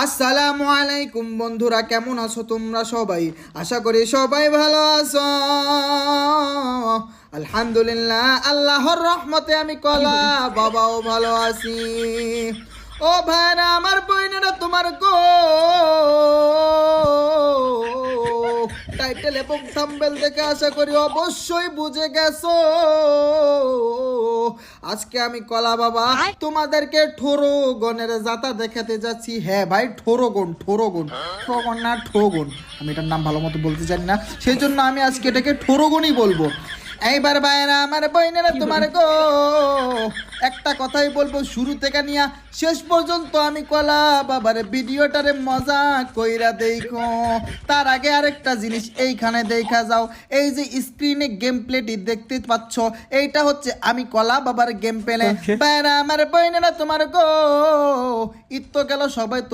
আসসালামু আলাইকুম বন্ধুরা, কেমন আছো তোমরা সবাই? আশা করি সবাই ভালো আছো। আলহামদুলিল্লাহ, আল্লাহর রহমতে আমি কলা বাবাও ভালো আছি। ও ভাইরা আমার, বইনেরা তোমার গো টাইটেল এবং থাম্বনেল দেখে আশা করি অবশ্যই বুঝে গেছো। আজকে আমি কলা বাবা তোমাদেরকে ঠোরগনের জাতা দেখাতে যাচ্ছি। হ্যাঁ ভাই, ঠোরগন ঠোরগন ঠোরগন না ঠোগন, আমি এটার নাম ভালো মতো বলতে জানি না, সেই জন্য আমি আজকে এটাকে ঠোরগনই বলবো। এইবার ভাইরা আমার, বইনেরা তোমার গো একটা কথাই বলবো, শুরু থেকে নিয়ে শেষ পর্যন্ত আমি কলা বাবার ভিডিওটারে মজা কইরা দেখো। তার আগে আরেকটা জিনিস এইখানে দেখা যাও, এই যে স্ক্রিনে গেম প্লেটি দেখতে পাচ্ছ, এইটা হচ্ছে আমি কলা বাবার গেম প্লে। ভাইরা আমার, বইনেরা তোমার গো ঈদ তো গেল, সবাই